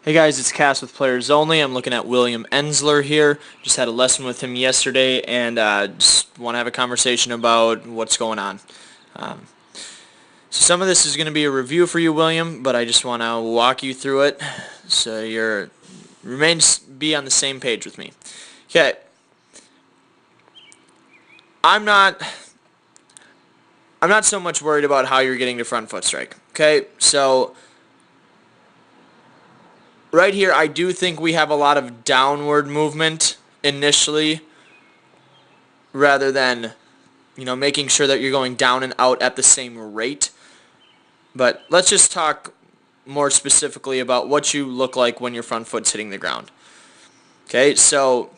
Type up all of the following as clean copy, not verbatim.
Hey guys, it's Cass with Players Only. I'm looking at William Enzler here. Just had a lesson with him yesterday and just want to have a conversation about what's going on. So some of this is going to be a review for you, William, but I just want to walk you through it so be on the same page with me. Okay. I'm not so much worried about how you're getting to front foot strike. Okay? So right here, I do think we have a lot of downward movement initially rather than, making sure that you're going down and out at the same rate. But let's just talk more specifically about what you look like when your front foot's hitting the ground. Okay, so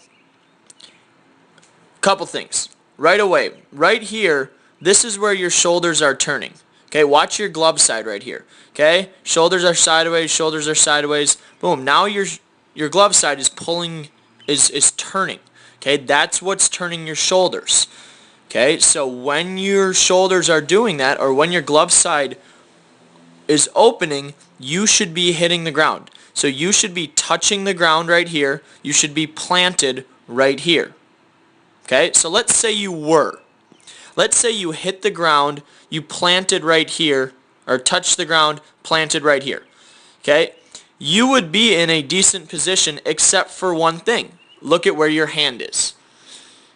a couple things. Right away, right here, this is where your shoulders are turning. Okay, watch your glove side right here. Okay, shoulders are sideways. Boom. Now your glove side is turning. Okay, that's what's turning your shoulders. Okay, so when your shoulders are doing that, or when your glove side is opening, you should be hitting the ground. So you should be touching the ground right here. You should be planted right here. Okay, so let's say you were. Let's say you hit the ground, you planted right here, or touched the ground, planted right here. Okay? You would be in a decent position except for one thing. Look at where your hand is.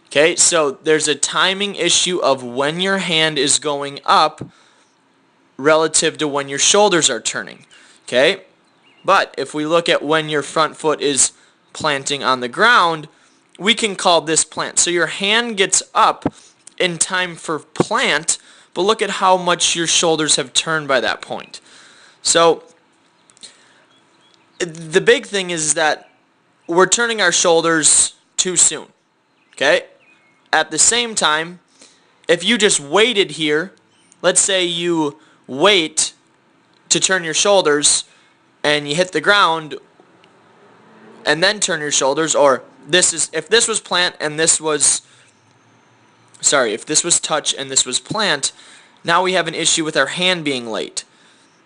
Okay? So there's a timing issue of when your hand is going up relative to when your shoulders are turning. Okay? But if we look at when your front foot is planting on the ground, we can call this plant. So your hand gets up in time for plant, but look at how much your shoulders have turned by that point. So the big thing is that we're turning our shoulders too soon. Okay? At the same time, if you just waited here, let's say you wait to turn your shoulders and you hit the ground and then turn your shoulders, or if this was plant and if this was touch and this was plant, now we have an issue with our hand being late.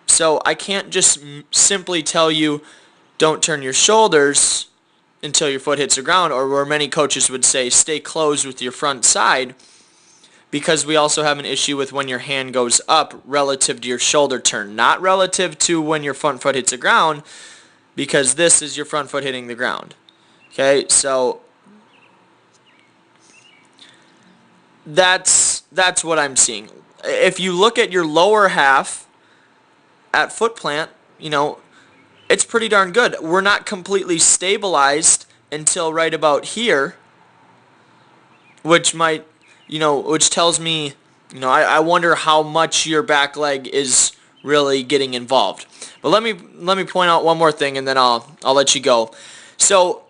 So I can't just simply tell you don't turn your shoulders until your foot hits the ground, or where many coaches would say stay closed with your front side, because we also have an issue with when your hand goes up relative to your shoulder turn, not relative to when your front foot hits the ground, because this is your front foot hitting the ground. Okay, so that's what I'm seeing. If you look at your lower half at foot plant, it's pretty darn good. We're not completely stabilized until right about here, which tells me, I wonder how much your back leg is really getting involved. But let me point out one more thing, and then I'll let you go. So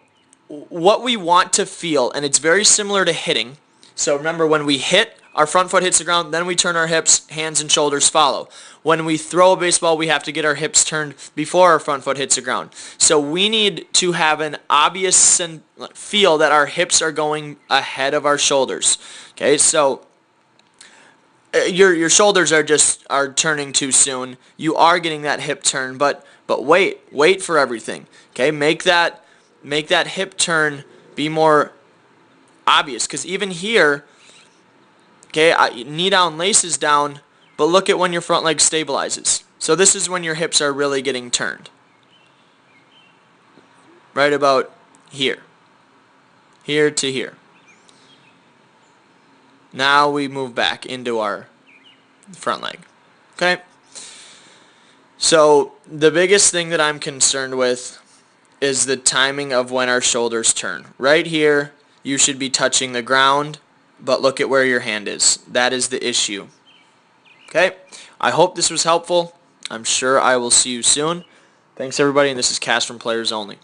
what we want to feel, and it's very similar to hitting. So remember, when we hit, our front foot hits the ground, then we turn our hips, hands and shoulders follow. When we throw a baseball, we have to get our hips turned before our front foot hits the ground. So we need to have an obvious feel that our hips are going ahead of our shoulders. Okay, so your shoulders are turning too soon. You are getting that hip turn, but wait for everything. Okay, make that hip turn be more obvious, because even here, okay, knee down, laces down, but look at when your front leg stabilizes. So this is when your hips are really getting turned. Right about here. Here to here. Now we move back into our front leg. Okay? So the biggest thing that I'm concerned with is the timing of when our shoulders turn. Right here, you should be touching the ground, but look at where your hand is. That is the issue. Okay? I hope this was helpful. I'm sure I will see you soon. Thanks, everybody, and this is Cass from Players Only.